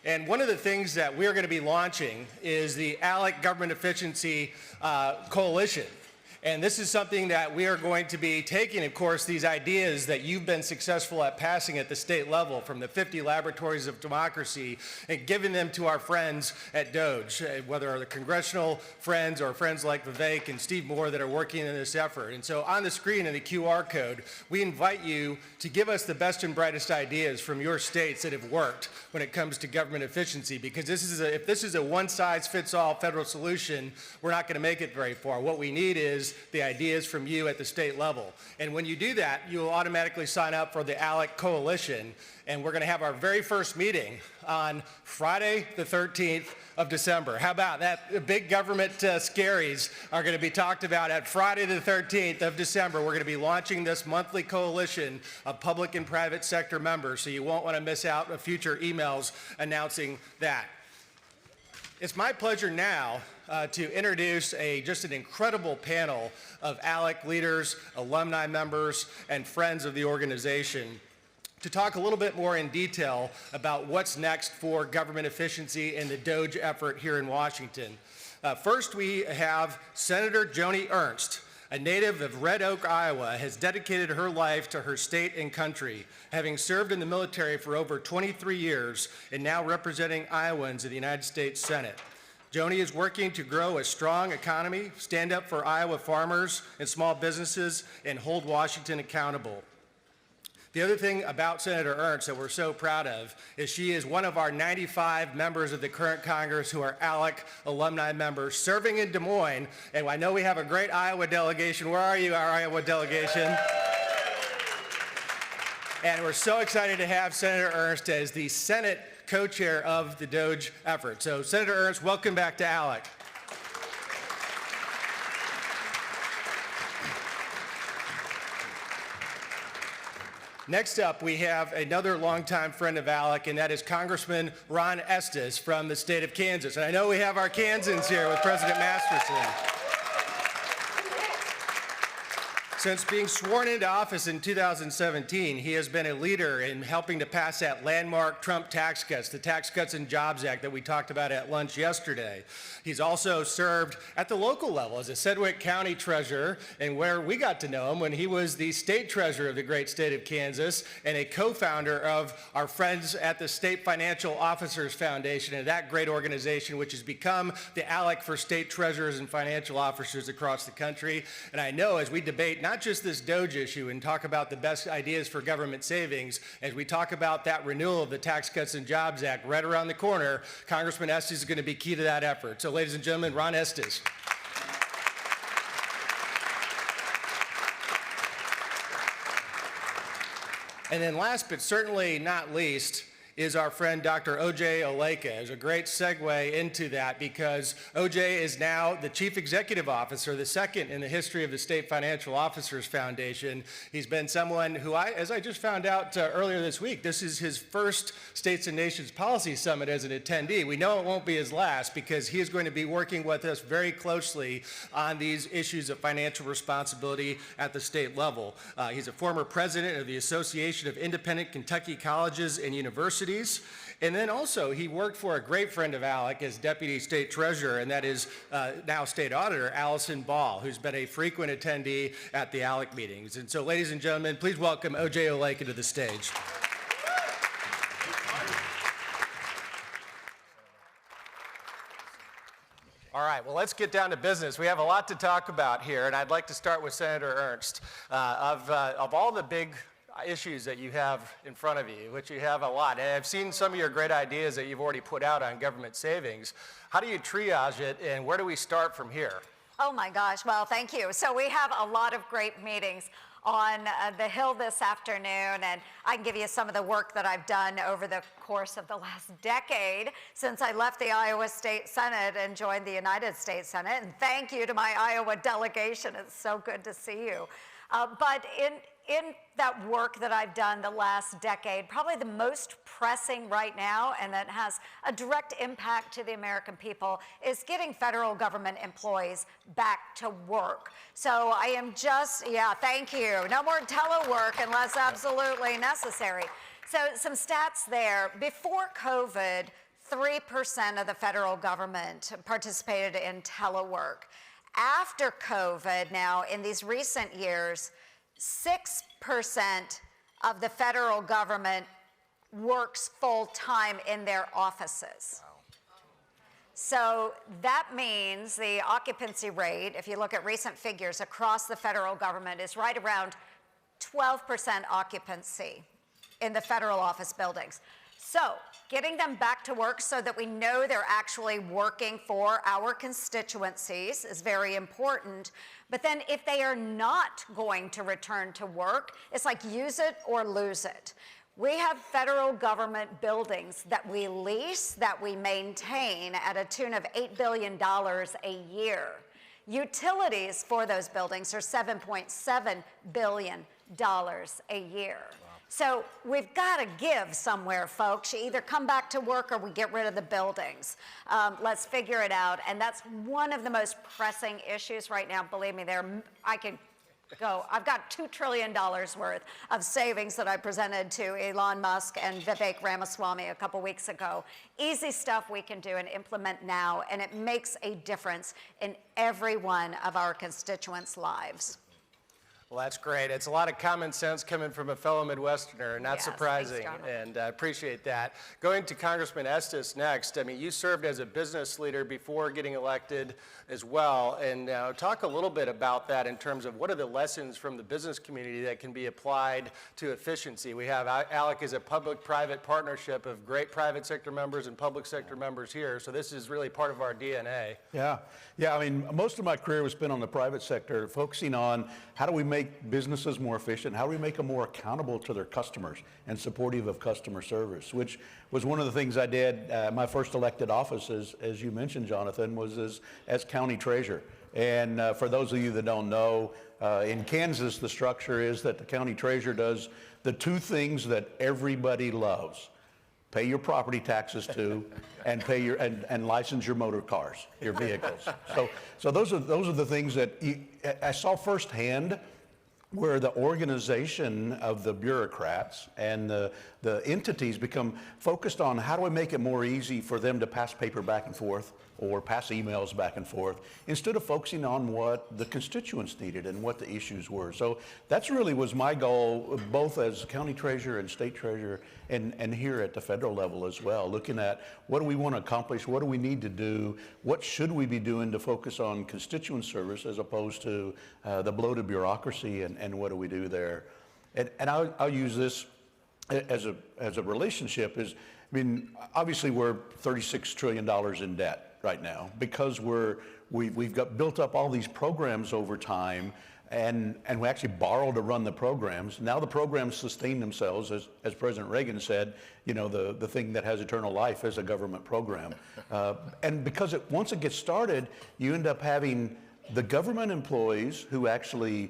And one of the things that we're going to be launching is the ALEC Government Efficiency Coalition. And this is something that we are going to be taking, of course, these ideas that you've been successful at passing at the state level from the 50 laboratories of democracy and giving them to our friends at DOGE, whether the congressional friends or friends like Vivek and Steve Moore that are working in this effort. And so on the screen in the QR code, we invite you to give us the best and brightest ideas from your states that have worked when it comes to government efficiency, because if this is a one-size-fits-all federal solution, we're not going to make it very far. What we need is the ideas from you at the state level. And when you do that, you will automatically sign up for the ALEC Coalition, and we're going to have our very first meeting on Friday the 13th of December. How about that? The big government scaries are going to be talked about at Friday the 13th of December. We're going to be launching this monthly coalition of public and private sector members, so you won't want to miss out on future emails announcing that. It's my pleasure now to introduce just an incredible panel of ALEC leaders, alumni members, and friends of the organization to talk a little bit more in detail about what's next for government efficiency and the DOGE effort here in Washington. First, we have Senator Joni Ernst, a native of Red Oak, Iowa, has dedicated her life to her state and country, having served in the military for over 23 years and now representing Iowans in the United States Senate. Joni is working to grow a strong economy, stand up for Iowa farmers and small businesses, and hold Washington accountable. The other thing about Senator Ernst that we're so proud of is she is one of our 95 members of the current Congress who are ALEC alumni members serving in Des Moines. And I know we have a great Iowa delegation. Where are you, our Iowa delegation? And we're so excited to have Senator Ernst as the Senate co-chair of the DOGE effort. So Senator Ernst, welcome back to ALEC. Next up, we have another longtime friend of ALEC, and that is Congressman Ron Estes from the state of Kansas. And I know we have our Kansans here with President Masterson. Since being sworn into office in 2017, he has been a leader in helping to pass that landmark Trump tax cuts, the Tax Cuts and Jobs Act that we talked about at lunch yesterday. He's also served at the local level as a Sedgwick County treasurer, and where we got to know him when he was the state treasurer of the great state of Kansas and a co-founder of our friends at the State Financial Officers Foundation, and that great organization which has become the ALEC for state treasurers and financial officers across the country. And I know as we debate not just this DOGE issue and talk about the best ideas for government savings, as we talk about that renewal of the Tax Cuts and Jobs Act right around the corner, Congressman Estes is going to be key to that effort. So ladies and gentlemen, Ron Estes. And then last but certainly not least, is our friend Dr. O.J. Oleka. It's a great segue into that because O.J. is now the Chief Executive Officer, the second in the history of the State Financial Officers Foundation. He's been someone who, as I just found out earlier this week, this is his first States and Nations Policy Summit as an attendee. We know it won't be his last because he is going to be working with us very closely on these issues of financial responsibility at the state level. He's a former president of the Association of Independent Kentucky Colleges and Universities. And then also, he worked for a great friend of ALEC as Deputy State Treasurer, and that is now State Auditor Allison Ball, who's been a frequent attendee at the ALEC meetings. And so, ladies and gentlemen, please welcome O.J. Oleka to the stage. All right, well, let's get down to business. We have a lot to talk about here, and I'd like to start with Senator Ernst. Of all the big issues that you have in front of you, which you have a lot, and I've seen some of your great ideas that you've already put out on government savings. How do you triage it, and where do we start from here? Oh my gosh, well, thank you. So we have a lot of great meetings on the Hill this afternoon, and I can give you some of the work that I've done over the course of the last decade since I left the Iowa State Senate and joined the United States Senate. And thank you to my Iowa delegation. It's so good to see you. But in that work that I've done the last decade, probably the most pressing right now, and that has a direct impact to the American people, is getting federal government employees back to work. So I am just, yeah, thank you. No more telework unless absolutely necessary. So some stats there. Before COVID, 3% of the federal government participated in telework. After COVID, now in these recent years, 6% of the federal government works full-time in their offices. Wow. So that means the occupancy rate, if you look at recent figures across the federal government, is right around 12% occupancy in the federal office buildings. So getting them back to work so that we know they're actually working for our constituencies is very important. But then if they are not going to return to work, it's like use it or lose it. We have federal government buildings that we lease, that we maintain at a tune of $8 billion a year. Utilities for those buildings are $7.7 billion a year. Wow. So we've got to give somewhere, folks. You either come back to work or we get rid of the buildings. Let's figure it out. And that's one of the most pressing issues right now. Believe me, I could go. I've got $2 trillion worth of savings that I presented to Elon Musk and Vivek Ramaswamy a couple weeks ago. Easy stuff we can do and implement now, and it makes a difference in every one of our constituents' lives. Well, that's great. It's a lot of common sense coming from a fellow Midwesterner, not surprising, and I appreciate that. Going to Congressman Estes next, I mean, you served as a business leader before getting elected as well, and talk a little bit about that in terms of what are the lessons from the business community that can be applied to efficiency. We have ALEC is a public-private partnership of great private sector members and public sector members here, so this is really part of our DNA. Yeah, I mean, most of my career was spent on the private sector, focusing on how do we make businesses more efficient, how do we make them more accountable to their customers and supportive of customer service, which was one of the things I did. My first elected office, as you mentioned, Jonathan, was as county treasurer. And for those of you that don't know, in Kansas, the structure is that the county treasurer does the two things that everybody loves: pay your property taxes to, and pay your and license your motor cars, your vehicles. So those are the things that I saw firsthand, where the organization of the bureaucrats and the entities become focused on how do we make it more easy for them to pass paper back and forth or pass emails back and forth, instead of focusing on what the constituents needed and what the issues were. So that's really was my goal, both as county treasurer and state treasurer, and here at the federal level as well, looking at what do we want to accomplish, what do we need to do, what should we be doing to focus on constituent service as opposed to the bloated bureaucracy, and what do we do there. And I'll use this as a relationship. I mean, obviously we're $36 trillion in debt right now because we've got built up all these programs over time, and we actually borrow to run the programs. Now the programs sustain themselves, as President Reagan said, you know, the thing that has eternal life is a government program. And because once it gets started, you end up having the government employees who actually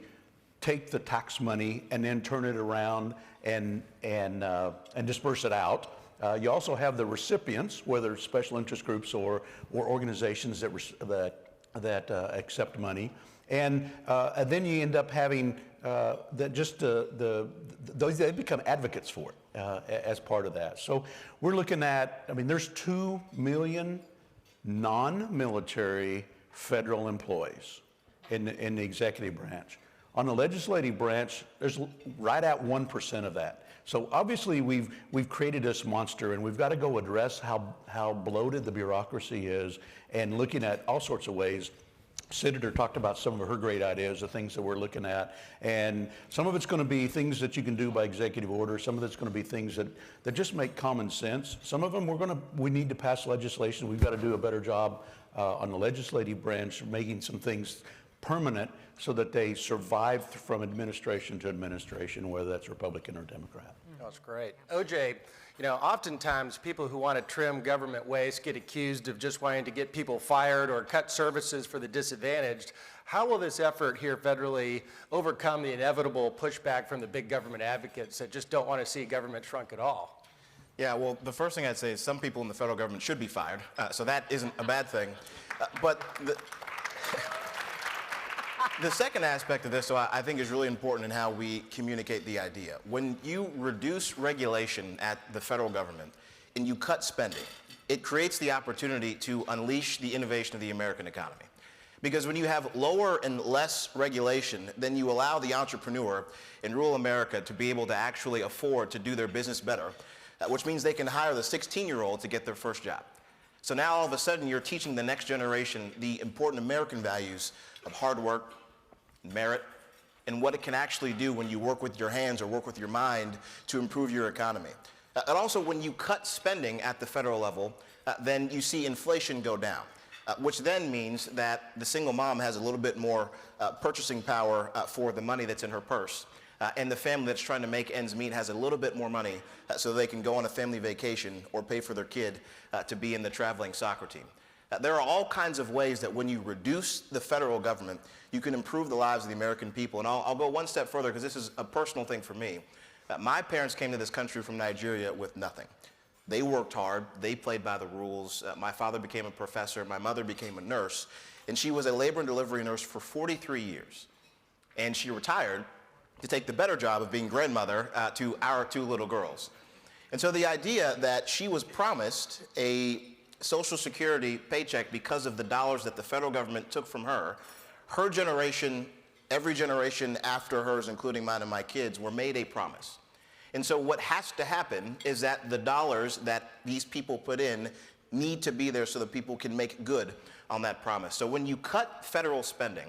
take the tax money and then turn it around and disperse it out. You also have the recipients, whether special interest groups or organizations that accept money, and then you end up having they become advocates for it as part of that. So we're looking at, I mean, there's 2 million non-military federal employees in the executive branch. On the legislative branch, there's right at 1% of that. So obviously we've created this monster, and we've got to go address how bloated the bureaucracy is, and looking at all sorts of ways. Senator talked about some of her great ideas, the things that we're looking at, and some of it's going to be things that you can do by executive order. Some of it's going to be things that just make common sense. Some of them we need to pass legislation. We've got to do a better job on the legislative branch, making some things permanent so that they survive from administration to administration, whether that's Republican or Democrat. That's great. OJ, you know, oftentimes people who want to trim government waste get accused of just wanting to get people fired or cut services for the disadvantaged. How will this effort here federally overcome the inevitable pushback from the big government advocates that just don't want to see government shrunk at all? Yeah, well, the first thing I'd say is some people in the federal government should be fired, so that isn't a bad thing. But the second aspect of this, so I think, is really important in how we communicate the idea. When you reduce regulation at the federal government and you cut spending, it creates the opportunity to unleash the innovation of the American economy. Because when you have lower and less regulation, then you allow the entrepreneur in rural America to be able to actually afford to do their business better, which means they can hire the 16-year-old to get their first job. So now all of a sudden you're teaching the next generation the important American values of hard work, merit, and what it can actually do when you work with your hands or work with your mind to improve your economy. And also when you cut spending at the federal level, then you see inflation go down, which then means that the single mom has a little bit more purchasing power for the money that's in her purse. And the family that's trying to make ends meet has a little bit more money so they can go on a family vacation or pay for their kid to be in the traveling soccer team. There are all kinds of ways that when you reduce the federal government, you can improve the lives of the American people. And I'll go one step further because this is a personal thing for me. My parents came to this country from Nigeria with nothing. They worked hard, they played by the rules. My father became a professor, my mother became a nurse, and she was a labor and delivery nurse for 43 years. And she retired to take the better job of being grandmother to our 2 little girls. And so the idea that she was promised a Social Security paycheck because of the dollars that the federal government took from her, her generation, every generation after hers, including mine and my kids, were made a promise. And so what has to happen is that the dollars that these people put in need to be there so that people can make good on that promise. So when you cut federal spending,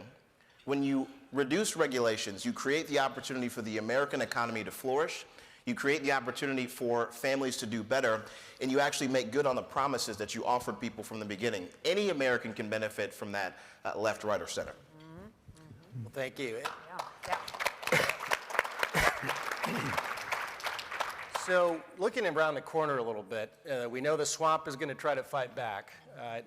when you reduce regulations, you create the opportunity for the American economy to flourish, you create the opportunity for families to do better, and you actually make good on the promises that you offered people from the beginning. Any American can benefit from that, left, right, or center. Well, thank you. Yeah. So looking around the corner a little bit, we know the swamp is going to try to fight back.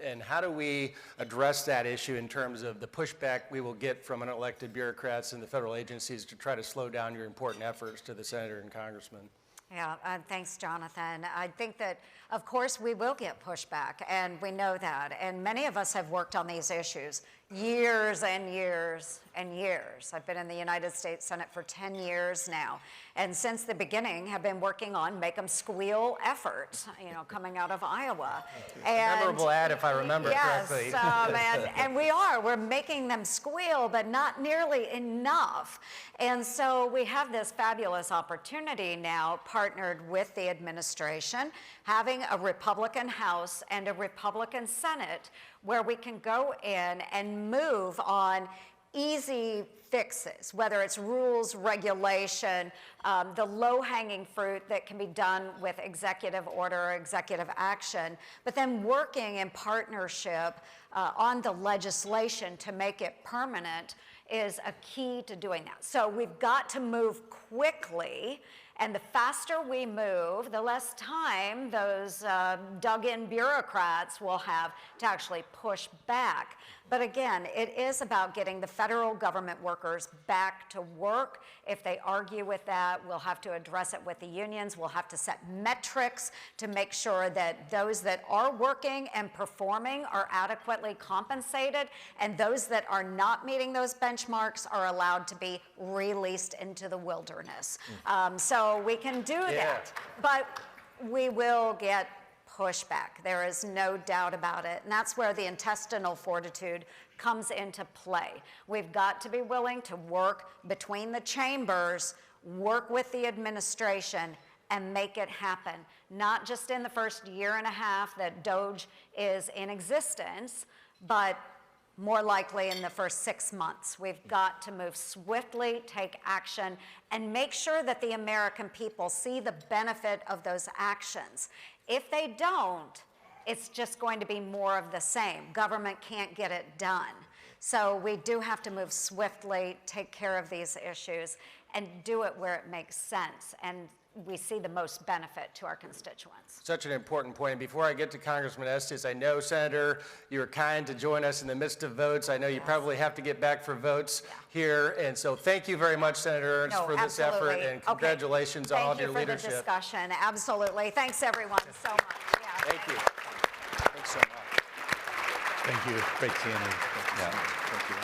And how do we address that issue in terms of the pushback we will get from unelected bureaucrats and the federal agencies to try to slow down your important efforts to the senator and congressman? Yeah, thanks, Jonathan. I think that, of course, we will get pushback, and we know that. And many of us have worked on these issues years and years and years. I've been in the United States Senate for 10 years now, and since the beginning have been working on make 'em squeal efforts, coming out of Iowa. And memorable ad, if I remember correctly. Yes, and we're making them squeal, but not nearly enough. And so we have this fabulous opportunity now, partnered with the administration, having a Republican House and a Republican Senate, where we can go in and move on easy fixes, whether it's rules, regulation, the low-hanging fruit that can be done with executive order or executive action, but then working in partnership on the legislation to make it permanent is a key to doing that. So we've got to move quickly, and the faster we move, the less time those dug-in bureaucrats will have to actually push back. But again, it is about getting the federal government workers back to work. If they argue with that, we'll have to address it with the unions. We'll have to set metrics to make sure that those that are working and performing are adequately compensated, and those that are not meeting those benchmarks are allowed to be released into the wilderness. So we can do that, but we will get pushback. There is no doubt about it. And that's where the intestinal fortitude comes into play. We've got to be willing to work between the chambers, work with the administration, and make it happen. Not just in the first year and a half that DOGE is in existence, but more likely in the first 6 months. We've got to move swiftly, take action, and make sure that the American people see the benefit of those actions. If they don't, it's just going to be more of the same. Government can't get it done. So we do have to move swiftly, take care of these issues, and do it where it makes sense, and we see the most benefit to our constituents. Such an important point. And before I get to Congressman Estes, I know, Senator, you were kind to join us in the midst of votes. I know you probably have to get back for votes here. And so thank you very much, Senator Ernst, for this effort, and congratulations on all of your leadership. Thank you for the discussion. Absolutely. Thanks, everyone, so much. Yeah. Thank you. Thanks so much. Thank you. Great seeing you. Yeah. Thank you.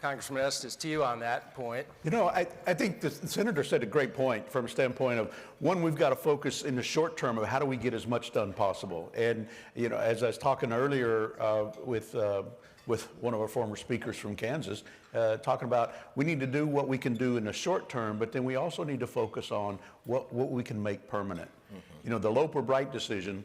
Congressman Estes, to you on that point. You know, I think the senator said a great point from a standpoint of, one, we've got to focus in the short term of how do we get as much done possible. And, you know, as I was talking earlier with one of our former speakers from Kansas, talking about we need to do what we can do in the short term, but then we also need to focus on what we can make permanent. Mm-hmm. You know, the Loper-Bright decision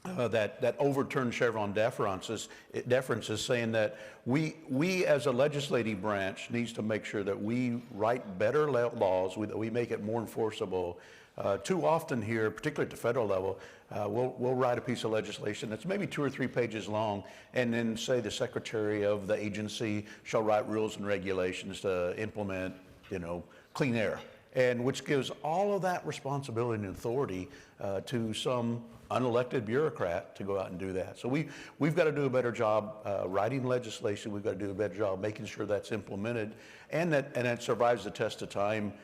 that overturned Chevron deference is saying that we as a legislative branch needs to make sure that we write better laws, that we make it more enforceable. Too often here, particularly at the federal level, we'll write a piece of legislation that's maybe 2 or 3 pages long, and then say the secretary of the agency shall write rules and regulations to implement, you know, clean air, and which gives all of that responsibility and authority to some unelected bureaucrat to go out and do that. So we've got to do a better job writing legislation. We've got to do a better job making sure that's implemented, and that survives the test of time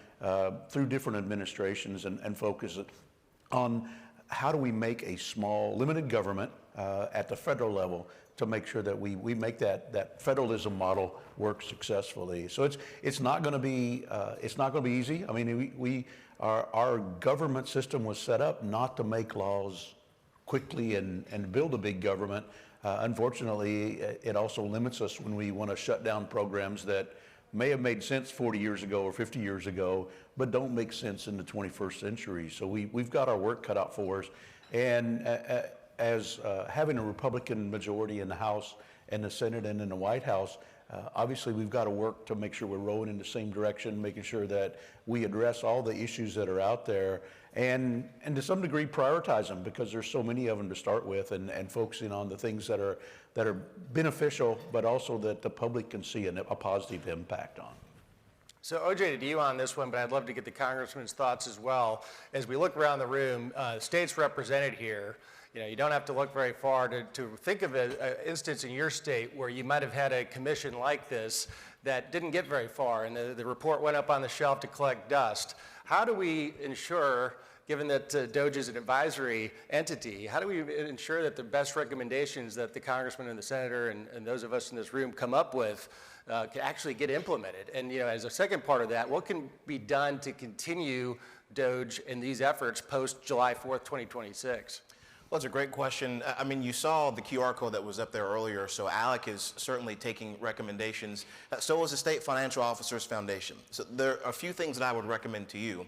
through different administrations, and focus on how do we make a small, limited government at the federal level to make sure that we make that federalism model work successfully. So it's not going to be easy. I mean, our government system was set up not to make laws quickly and build a big government. Unfortunately, it also limits us when we want to shut down programs that may have made sense 40 years ago or 50 years ago, but don't make sense in the 21st century. So we've got our work cut out for us. And as having a Republican majority in the House and the Senate and in the White House, obviously we've got to work to make sure we're rowing in the same direction, making sure that we address all the issues that are out there, and to some degree prioritize them, because there's so many of them to start with, and focusing on the things that are beneficial, but also that the public can see a positive impact on. So OJ, to you on this one, but I'd love to get the Congressman's thoughts as well. As we look around the room, states represented here, you know, you don't have to look very far to think of an instance in your state where you might have had a commission like this that didn't get very far, and the report went up on the shelf to collect dust. How do we ensure, given that DOGE is an advisory entity, how do we ensure that the best recommendations that the congressman and the senator and those of us in this room come up with can actually get implemented? And, you know, as a second part of that, what can be done to continue DOGE in these efforts post July 4th, 2026? Well, that's a great question. I mean, you saw the QR code that was up there earlier, so ALEC is certainly taking recommendations. So is the State Financial Officers Foundation. So there are a few things that I would recommend to you.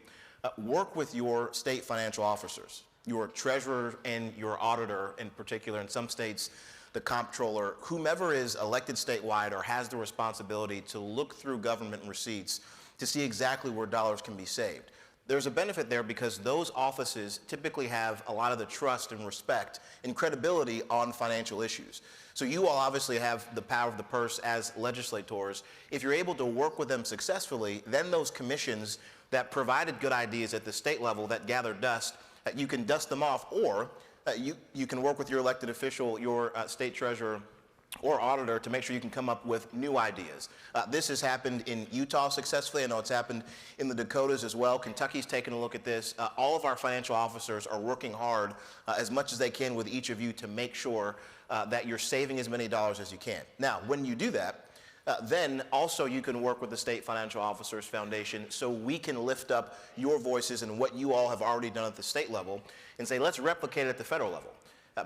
Work with your state financial officers, your treasurer and your auditor in particular. In some states, the comptroller, whomever is elected statewide or has the responsibility to look through government receipts to see exactly where dollars can be saved. There's a benefit there because those offices typically have a lot of the trust and respect and credibility on financial issues. So you all obviously have the power of the purse as legislators. If you're able to work with them successfully, then those commissions that provided good ideas at the state level that gather dust, you can dust them off, or you can work with your elected official, your state treasurer, or auditor to make sure you can come up with new ideas. This has happened in Utah successfully. I know it's happened in the Dakotas as well. Kentucky's taken a look at this. All of our financial officers are working hard as much as they can with each of you to make sure that you're saving as many dollars as you can. Now, when you do that, then also you can work with the State Financial Officers Foundation so we can lift up your voices and what you all have already done at the state level and say, let's replicate it at the federal level.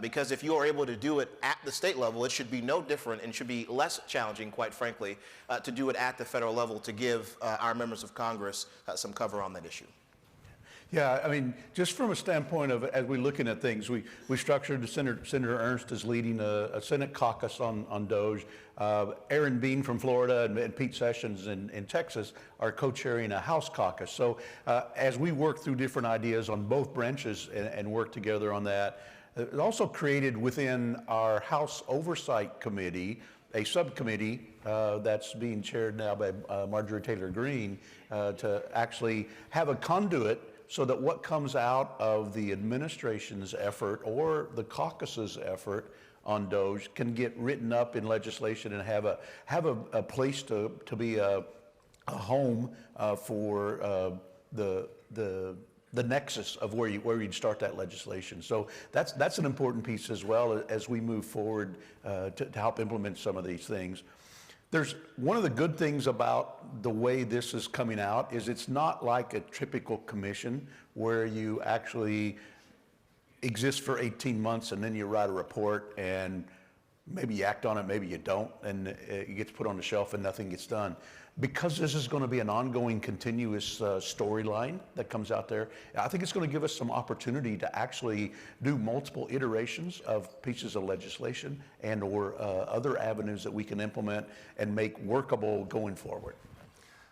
Because if you are able to do it at the state level, it should be no different and should be less challenging, quite frankly, to do it at the federal level to give our members of Congress some cover on that issue. Yeah, I mean, just from a standpoint of, as we're looking at things, we structured, Senator Ernst is leading a Senate caucus on DOGE. Aaron Bean from Florida and Pete Sessions in Texas are co-chairing a House caucus. So as we work through different ideas on both branches and work together on that, it also created within our House Oversight Committee a subcommittee that's being chaired now by Marjorie Taylor Greene to actually have a conduit so that what comes out of the administration's effort or the caucus's effort on DOGE can get written up in legislation and have a place to be a home for the nexus of where you'd start that legislation. So that's an important piece as well as we move forward to help implement some of these things. There's one of the good things about the way this is coming out is it's not like a typical commission where you actually exist for 18 months and then you write a report and maybe you act on it, maybe you don't, and it gets put on the shelf and nothing gets done. Because this is going to be an ongoing, continuous storyline that comes out there, I think it's going to give us some opportunity to actually do multiple iterations of pieces of legislation and or other avenues that we can implement and make workable going forward.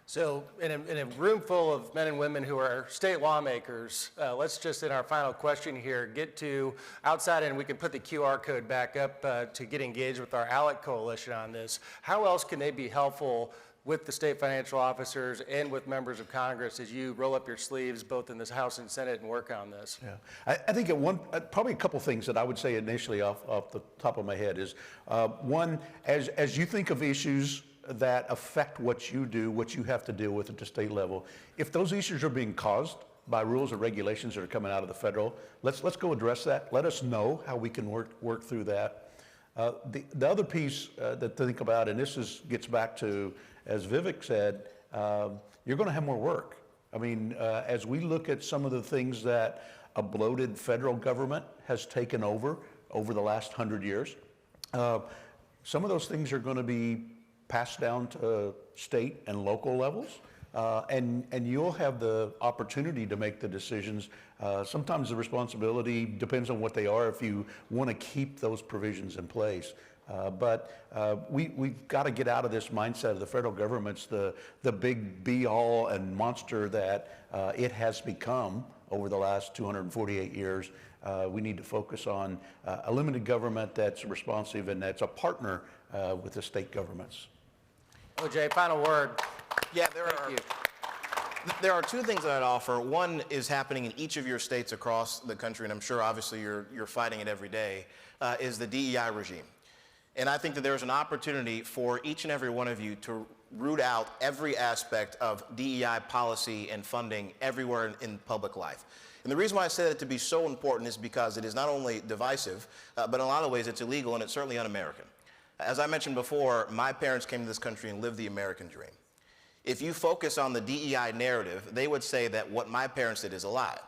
So in a room full of men and women who are state lawmakers, let's just, in our final question here, get to outside, and we can put the QR code back up to get engaged with our ALEC coalition on this. How else can they be helpful with the state financial officers and with members of Congress as you roll up your sleeves both in this House and Senate and work on this? Yeah, I think probably a couple things that I would say initially off the top of my head is, one, as you think of issues that affect what you do, what you have to deal with at the state level, if those issues are being caused by rules or regulations that are coming out of the federal, let's go address that. Let us know how we can work through that. The other piece to think about, and this gets back to, as Vivek said, you're going to have more work. I mean, as we look at some of the things that a bloated federal government has taken over the last 100 years, some of those things are going to be passed down to state and local levels, and you'll have the opportunity to make the decisions. Sometimes the responsibility depends on what they are if you want to keep those provisions in place. But we've got to get out of this mindset of the federal government's the big be-all and monster that it has become over the last 248 years. We need to focus on a limited government that's responsive and that's a partner with the state governments. OJ, final word. Yeah, there are two things that I'd offer. One is happening in each of your states across the country, and I'm sure obviously you're fighting it every day, is the DEI regime. And I think that there's an opportunity for each and every one of you to root out every aspect of DEI policy and funding everywhere in public life. And the reason why I say that to be so important is because it is not only divisive, but in a lot of ways it's illegal and it's certainly un-American. As I mentioned before, my parents came to this country and lived the American dream. If you focus on the DEI narrative, they would say that what my parents did is a lie.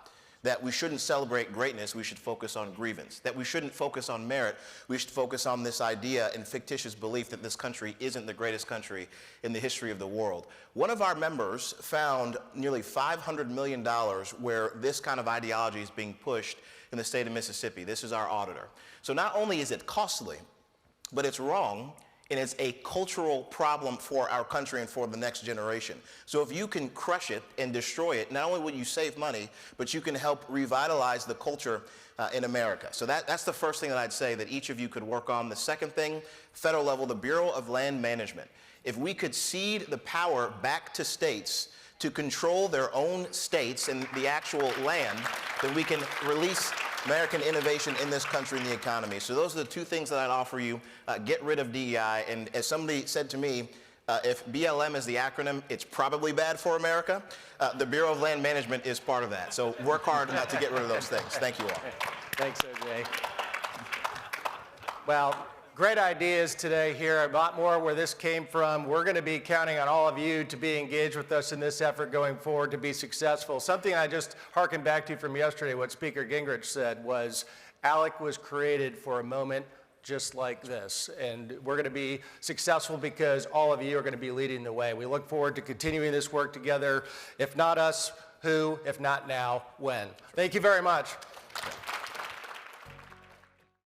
That we shouldn't celebrate greatness, we should focus on grievance. That we shouldn't focus on merit, we should focus on this idea and fictitious belief that this country isn't the greatest country in the history of the world. One of our members found nearly $500 million where this kind of ideology is being pushed in the state of Mississippi. This is our auditor. So not only is it costly, but it's wrong, and it's a cultural problem for our country and for the next generation. So if you can crush it and destroy it, not only will you save money, but you can help revitalize the culture in America. So that's the first thing that I'd say that each of you could work on. The second thing, federal level, the Bureau of Land Management. If we could cede the power back to states to control their own states and the actual land, then we can release American innovation in this country and the economy. So those are the two things that I'd offer you. Get rid of DEI. And as somebody said to me, if BLM is the acronym, it's probably bad for America. The Bureau of Land Management is part of that. So work hard to get rid of those things. Thank you all. Thanks, OJ. Well, great ideas today here, a lot more where this came from. We're going to be counting on all of you to be engaged with us in this effort going forward to be successful. Something I just hearkened back to from yesterday, what Speaker Gingrich said was, ALEC was created for a moment just like this. And we're going to be successful because all of you are going to be leading the way. We look forward to continuing this work together. If not us, who? If not now, when? Thank you very much.